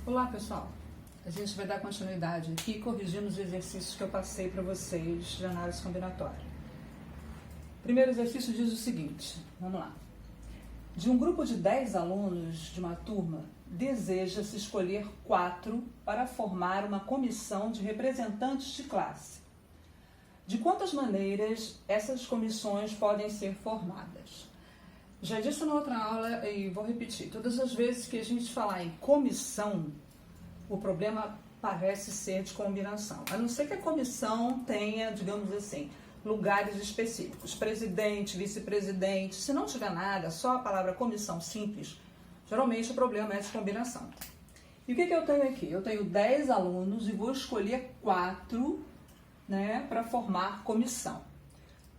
Olá pessoal, a gente vai dar continuidade aqui corrigindo os exercícios que eu passei para vocês de análise combinatória. O primeiro exercício diz o seguinte, vamos lá. De um grupo de 10 alunos de uma turma, deseja-se escolher 4 para formar uma comissão de representantes de classe. De quantas maneiras essas comissões podem ser formadas? Já disse na outra aula e vou repetir, todas as vezes que a gente falar em comissão, o problema parece ser de combinação. A não ser que a comissão tenha, digamos assim, lugares específicos, presidente, vice-presidente. Se não tiver nada, só a palavra comissão simples, geralmente o problema é de combinação. E o que eu tenho aqui? Eu tenho 10 alunos e vou escolher 4, para formar comissão.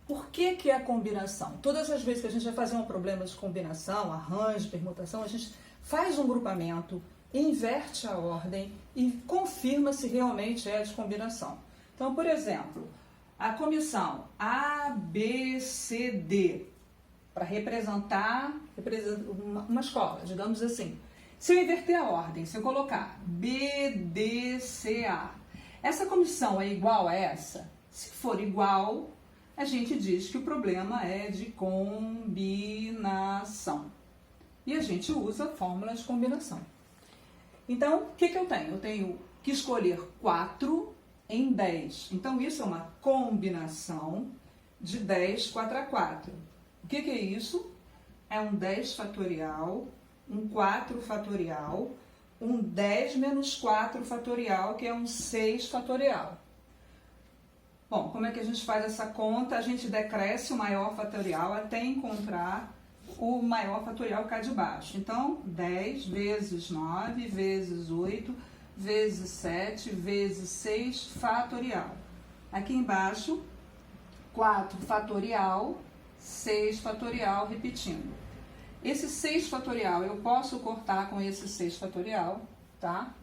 Por que é a combinação? Todas as vezes que a gente vai fazer um problema de combinação, arranjo, permutação, a gente faz um grupamento, inverte a ordem e confirma se realmente é de combinação. Então, por exemplo, a comissão A, B, C, D, para representar uma escola, digamos assim. Se eu inverter a ordem, se eu colocar B, D, C, A, essa comissão é igual a essa? Se for igual, a gente diz que o problema é de combinação. E a gente usa a fórmula de combinação. Então, o que eu tenho? Eu tenho que escolher 4 em 10. Então, isso é uma combinação de 10 4 a 4. O que é isso? É um 10 fatorial, um 4 fatorial, um 10 menos 4 fatorial, que é um 6 fatorial. Bom, como é que a gente faz essa conta? A gente decresce o maior fatorial até encontrar o maior fatorial cá de baixo. Então, 10 vezes 9 vezes 8 vezes 7 vezes 6 fatorial. Aqui embaixo, 4 fatorial, 6 fatorial, repetindo. Esse 6 fatorial eu posso cortar com esse 6 fatorial, tá?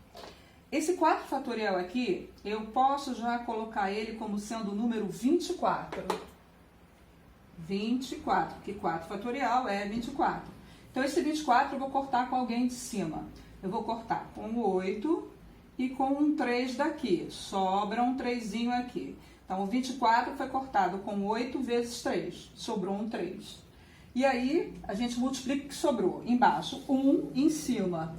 Esse 4 fatorial aqui, eu posso já colocar ele como sendo o número 24. 24, porque 4 fatorial é 24. Então, esse 24 eu vou cortar com alguém de cima. Eu vou cortar com o 8 e com um 3 daqui. Sobra um 3zinho aqui. Então, o 24 foi cortado com 8 vezes 3. Sobrou um 3. E aí, a gente multiplica o que sobrou. Embaixo, 1, em cima.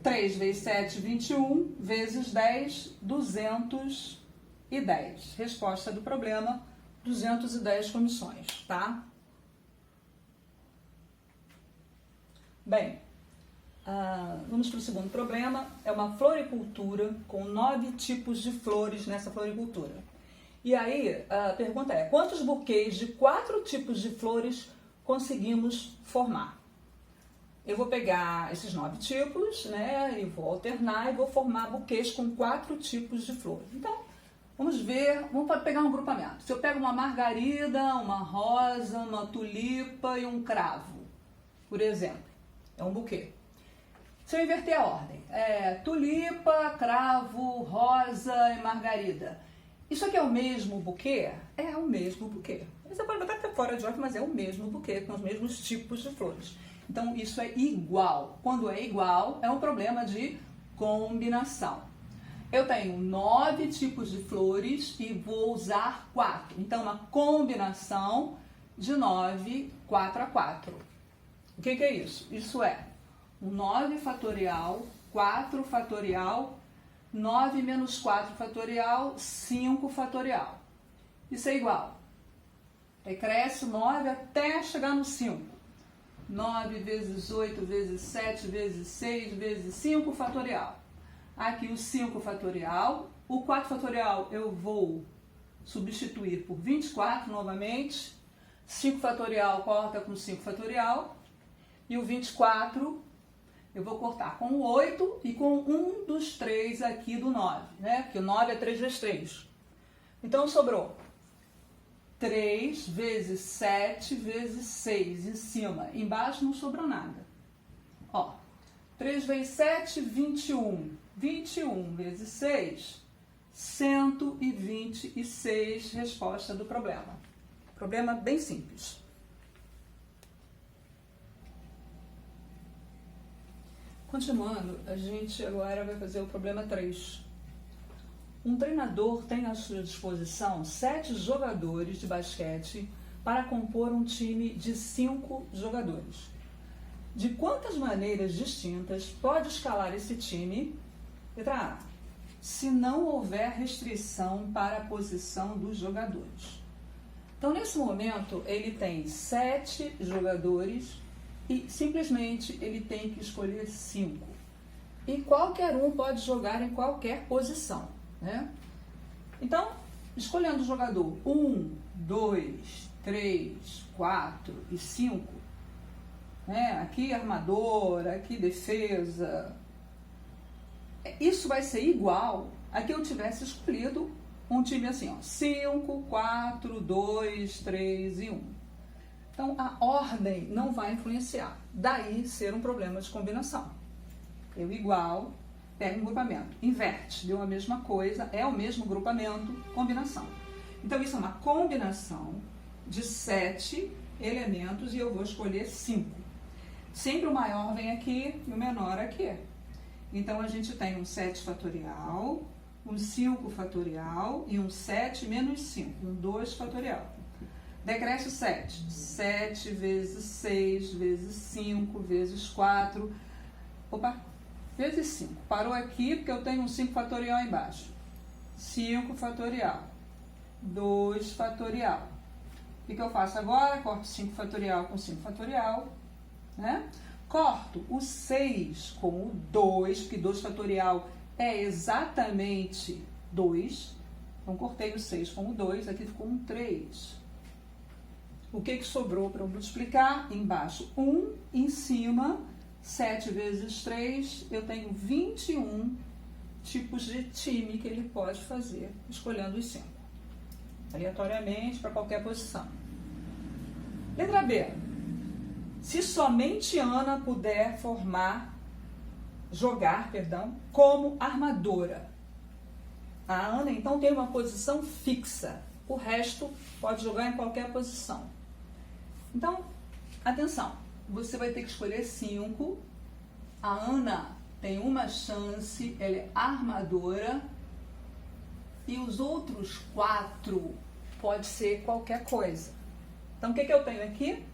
3 vezes 7, 21, vezes 10, 210. Resposta do problema, 210 comissões, tá? Bem, vamos para o segundo problema. É uma floricultura com 9 tipos de flores nessa floricultura. E aí, a pergunta é, quantos buquês de 4 tipos de flores conseguimos formar? Eu vou pegar esses 9 tipos, e vou alternar e vou formar buquês com 4 tipos de flores. Então, vamos ver, vamos pegar um grupamento. Se eu pego uma margarida, uma rosa, uma tulipa e um cravo, por exemplo, é um buquê. Se eu inverter a ordem, tulipa, cravo, rosa e margarida. Isso aqui é o mesmo buquê? É o mesmo buquê. Você pode botar até fora de ordem, mas é o mesmo buquê, com os mesmos tipos de flores. Então, isso é igual. Quando é igual, é um problema de combinação. Eu tenho 9 tipos de flores e vou usar 4. Então, uma combinação de 9, 4 a 4. O que é isso? Isso é um 9 fatorial, 4 fatorial, 9 menos 4 fatorial, 5 fatorial. Isso é igual. Decresce o 9 até chegar no 5. 9 vezes 8 vezes 7 vezes 6 vezes 5 fatorial. Aqui o 5 fatorial. O 4 fatorial eu vou substituir por 24 novamente. 5 fatorial corta com 5 fatorial. E o 24 eu vou cortar com o 8 e com um dos 3 aqui do 9. Porque o 9 é 3 vezes 3. Então sobrou 3 vezes 7 vezes 6 em cima. Embaixo não sobrou nada. 3 vezes 7, 21. 21 vezes 6, 126. Resposta do problema. Problema bem simples. Continuando, a gente agora vai fazer o problema 3. Um treinador tem à sua disposição 7 jogadores de basquete para compor um time de 5 jogadores. De quantas maneiras distintas pode escalar esse time? Letra A. Se não houver restrição para a posição dos jogadores. Então, nesse momento, ele tem 7 jogadores e simplesmente ele tem que escolher 5. E qualquer um pode jogar em qualquer posição, né? Então, escolhendo o jogador 1, 2, 3, 4 e 5, né? Aqui armador, aqui defesa. Isso vai ser igual a que eu tivesse escolhido um time assim, ó, 5, 4, 2, 3 e 1. Então, a ordem não vai influenciar. Daí ser um problema de combinação. Eu igual, pego um grupamento, inverte, deu a mesma coisa, é o mesmo grupamento, combinação. Então, isso é uma combinação de 7 elementos e eu vou escolher 5. Sempre o maior vem aqui e o menor aqui. Então, a gente tem um 7 fatorial, um 5 fatorial e um 7 menos 5, um 2 fatorial. Decresce 7. 7 vezes 6 vezes 5 vezes 4. Opa! Vezes 5. Parou aqui porque eu tenho um 5 fatorial aí embaixo. 5 fatorial. 2 fatorial. O que eu faço agora? Corto 5 fatorial com 5 fatorial. Né? Corto o 6 com o 2, porque 2 fatorial é exatamente 2. Então, cortei o 6 com o 2, aqui ficou um 3. O que sobrou para eu multiplicar? Embaixo 1, em cima 7 vezes 3, eu tenho 21 tipos de time que ele pode fazer, escolhendo os 5. Aleatoriamente, para qualquer posição. Letra B. Se somente Ana puder jogar como armadora. A Ana, então, tem uma posição fixa. O resto pode jogar em qualquer posição. Então, atenção. Você vai ter que escolher 5. A Ana tem uma chance, ela é armadora. E os outros 4 pode ser qualquer coisa. Então, o que eu tenho aqui?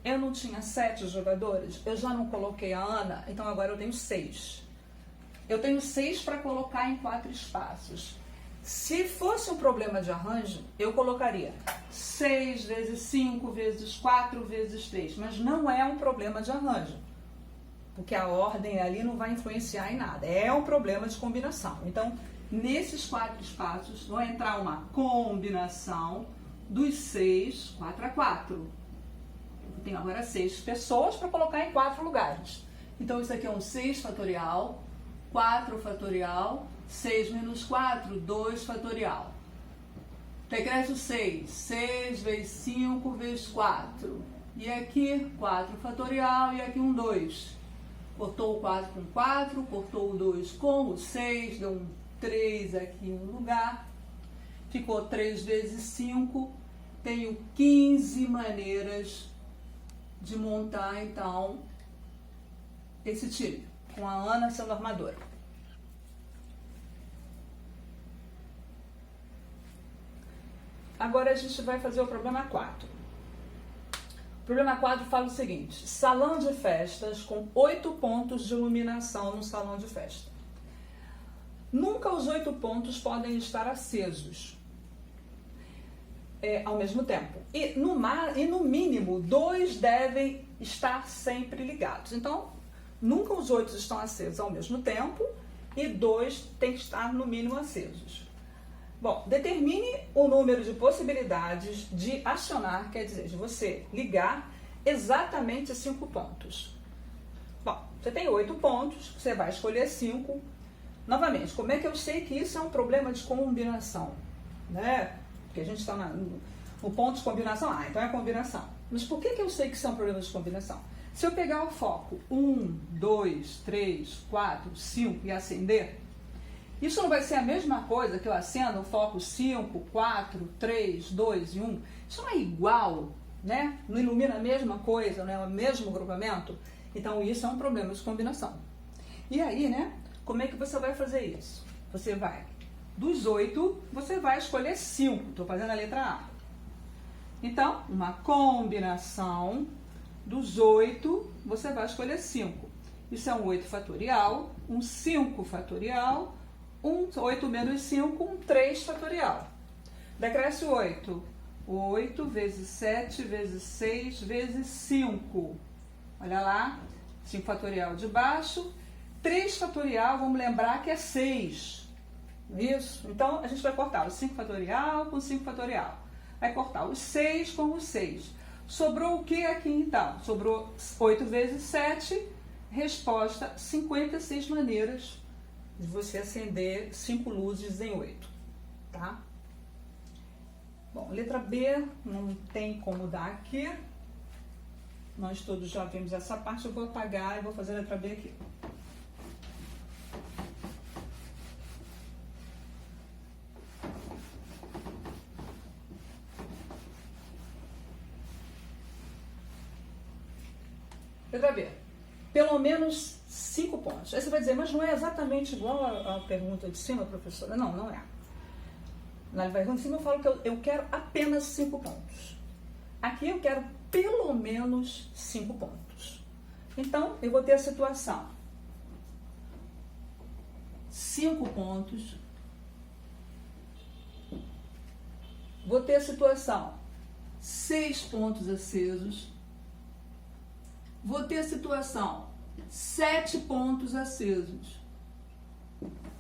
Eu não tinha 7 jogadores, eu já não coloquei a Ana, então agora eu tenho 6. Eu tenho 6 para colocar em 4 espaços. Se fosse um problema de arranjo, eu colocaria 6 vezes 5 vezes 4 vezes 3, mas não é um problema de arranjo, porque a ordem ali não vai influenciar em nada, é um problema de combinação. Então, nesses 4 espaços, vai entrar uma combinação dos 6, 4 a 4. Tenho agora 6 pessoas para colocar em 4 lugares. Então, isso aqui é um 6 fatorial, 4 fatorial, 6 menos 4, 2 fatorial. Decresce 6, 6 vezes 5 vezes 4. E aqui, 4 fatorial e aqui um 2. Cortou o 4 com 4, cortou o 2 com o 6, deu um 3 aqui em um lugar. Ficou 3 vezes 5. Tenho 15 maneiras de montar, então, esse time, com a Ana sendo armadora. Agora a gente vai fazer o problema 4. O problema 4 fala o seguinte: salão de festas com 8 pontos de iluminação no salão de festa. Nunca os 8 pontos podem estar acesos ao mesmo tempo. E no mínimo, 2 devem estar sempre ligados. Então, nunca os 8 estão acesos ao mesmo tempo e 2 têm que estar no mínimo acesos. Bom, determine o número de possibilidades de acionar, quer dizer, de você ligar exatamente 5 pontos. Bom, você tem 8 pontos, você vai escolher 5. Novamente, como é que eu sei que isso é um problema de combinação? Né? Porque a gente está no ponto de combinação. Então é combinação. Mas por que eu sei que são problemas de combinação? Se eu pegar o foco 1, 2, 3, 4, 5 e acender, isso não vai ser a mesma coisa que eu acendo o foco 5, 4, 3, 2 e 1. Isso não é igual, né? Não ilumina a mesma coisa, não é o mesmo grupamento. Então isso é um problema de combinação. E aí, né, como é que você vai fazer isso? Você vai, dos 8, você vai escolher 5. Estou fazendo a letra A. Então, uma combinação dos 8, você vai escolher 5. Isso é um 8 fatorial, um 5 fatorial, um 8 menos 5, um 3 fatorial. Decresce 8. 8 vezes 7 vezes 6 vezes 5. Olha lá, 5 fatorial de baixo. 3 fatorial, vamos lembrar que é 6. Isso? Então, a gente vai cortar o 5 fatorial com 5 fatorial. Vai cortar os 6 com os 6. Sobrou o que aqui, então? Sobrou 8 vezes 7. Resposta, 56 maneiras de você acender 5 luzes em 8. Tá? Bom, letra B, não tem como dar aqui. Nós todos já vimos essa parte. Eu vou apagar e vou fazer a letra B aqui. Letra B. Pelo menos 5 pontos. Aí você vai dizer, mas não é exatamente igual à pergunta de cima, professora? Não, não é. Na pergunta de cima eu falo que eu quero apenas 5 pontos. Aqui eu quero pelo menos 5 pontos. Então, eu vou ter a situação. 5 pontos. Vou ter a situação. 6 pontos acesos. Vou ter a situação 7 pontos acesos.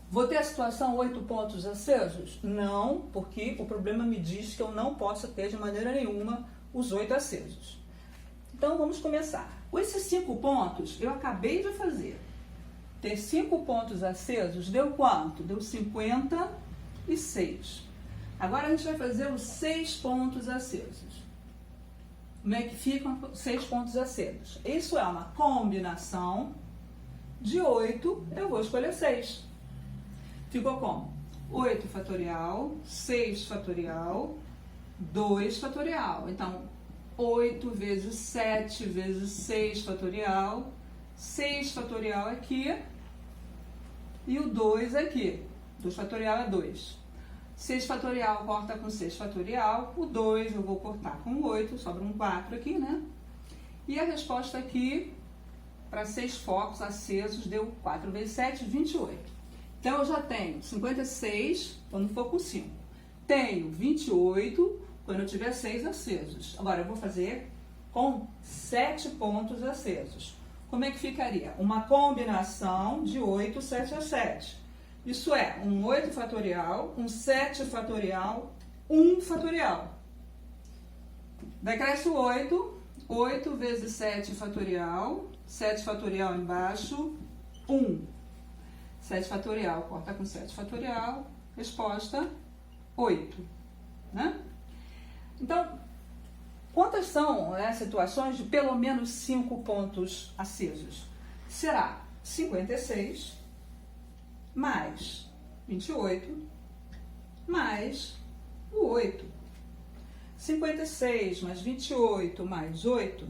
Vou ter a situação 8 pontos acesos? Não, porque o problema me diz que eu não posso ter de maneira nenhuma os 8 acesos. Então vamos começar. Com esses 5 pontos, eu acabei de fazer. Ter 5 pontos acesos deu quanto? Deu 56. Agora a gente vai fazer os 6 pontos acesos. Como é que ficam 6 pontos acesos? Isso é uma combinação de 8, eu vou escolher 6. Ficou como? 8 fatorial, 6 fatorial, 2 fatorial. Então, 8 vezes 7 vezes 6 fatorial, 6 fatorial aqui e o 2 aqui. 2 fatorial é 2. 6 fatorial corta com 6 fatorial, o 2 eu vou cortar com 8, sobra um 4 aqui, né? E a resposta aqui, para 6 focos acesos, deu 4 vezes 7, 28. Então, eu já tenho 56 quando for com 5. Tenho 28 quando eu tiver 6 acesos. Agora, eu vou fazer com 7 pontos acesos. Como é que ficaria? Uma combinação de 8, 7 a 7. Isso é, um 8 fatorial, um 7 fatorial, 1 fatorial. Decresce o 8, 8 vezes 7 fatorial, 7 fatorial embaixo, 1. 7 fatorial, corta com 7 fatorial, resposta 8. Né? Então, quantas são situações de pelo menos 5 pontos acesos? Será 56 mais 28 mais o 8. 56 mais 28 mais 8,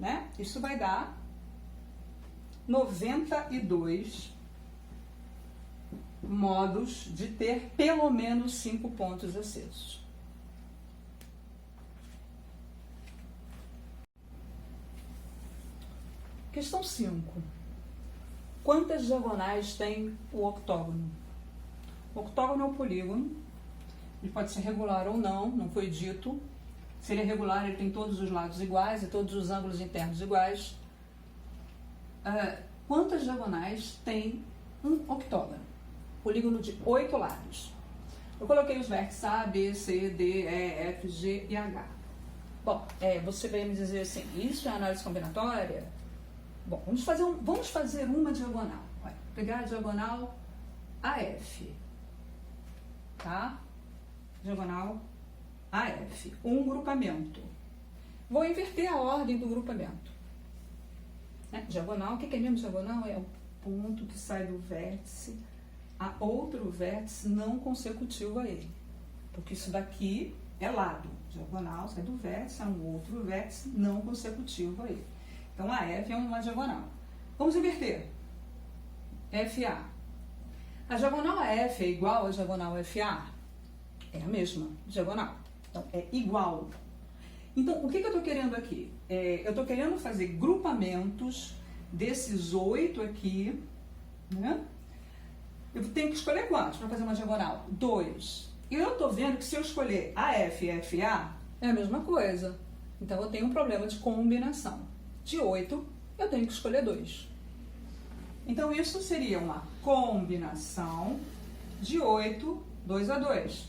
né? Isso vai dar 92 modos de ter pelo menos 5 pontos acesos. Questão 5. Quantas diagonais tem o octógono? O octógono é um polígono. Ele pode ser regular ou não, não foi dito. Se ele é regular, ele tem todos os lados iguais e todos os ângulos internos iguais. Quantas diagonais tem um octógono? Polígono de 8 lados. Eu coloquei os vértices A, B, C, D, E, F, G e H. Bom, você vai me dizer assim, isso é análise combinatória? Bom, vamos fazer uma diagonal. Olha, pegar a diagonal AF. Tá? Diagonal AF. Um grupamento. Vou inverter a ordem do grupamento. Diagonal, o que é mesmo diagonal? É o ponto que sai do vértice a outro vértice não consecutivo a ele. Porque isso daqui é lado. Diagonal sai do vértice a um outro vértice não consecutivo a ele. Então, a F é uma diagonal. Vamos inverter. FA. A diagonal F é igual à diagonal FA? É a mesma diagonal. Então, é igual. Então, o que eu estou querendo aqui? Eu estou querendo fazer grupamentos desses 8 aqui, né? Eu tenho que escolher quantos para fazer uma diagonal? 2. E eu estou vendo que se eu escolher AF e FA, é a mesma coisa. Então, eu tenho um problema de combinação. De 8, eu tenho que escolher 2. Então, isso seria uma combinação de 8, 2 a 2,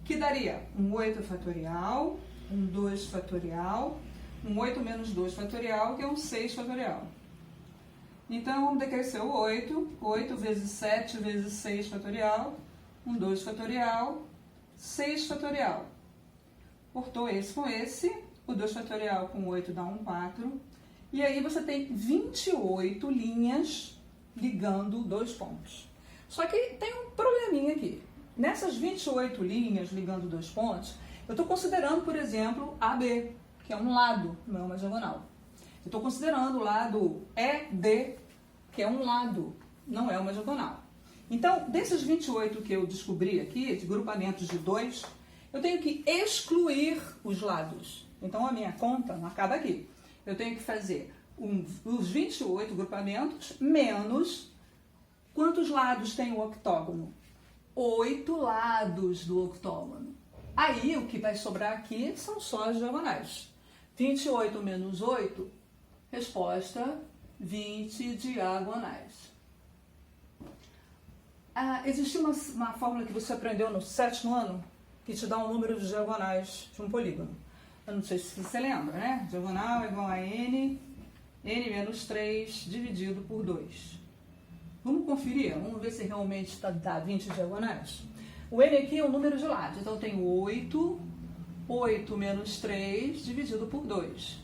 que daria um 8 fatorial, um 2 fatorial, um 8 menos 2 fatorial, que é um 6 fatorial. Então, vamos decrescer o 8. 8 vezes 7 vezes 6 fatorial, um 2 fatorial, 6 fatorial. Cortou esse com esse, o 2 fatorial com 8 dá um 4. E aí você tem 28 linhas ligando 2 pontos. Só que tem um probleminha aqui. Nessas 28 linhas ligando 2 pontos, eu estou considerando, por exemplo, AB, que é um lado, não é uma diagonal. Eu estou considerando o lado ED, que é um lado, não é uma diagonal. Então, desses 28 que eu descobri aqui, de grupamentos de 2, eu tenho que excluir os lados. Então, a minha conta não acaba aqui. Eu tenho que fazer os 28 grupamentos menos quantos lados tem o octógono? 8 lados do octógono. Aí, o que vai sobrar aqui são só as diagonais. 28 menos 8, resposta, 20 diagonais. Existe uma fórmula que você aprendeu no 7º ano, que te dá um número de diagonais de um polígono. Eu não sei se você lembra, né? Diagonal é igual a n menos 3 dividido por 2. Vamos conferir, vamos ver se realmente dá 20 diagonais. O n aqui é o número de lados, então eu tenho 8 menos 3 dividido por 2.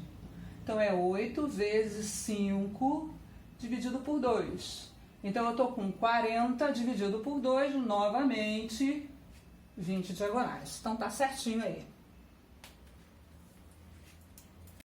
Então é 8 vezes 5 dividido por 2. Então eu estou com 40 dividido por 2, novamente 20 diagonais. Então tá certinho aí.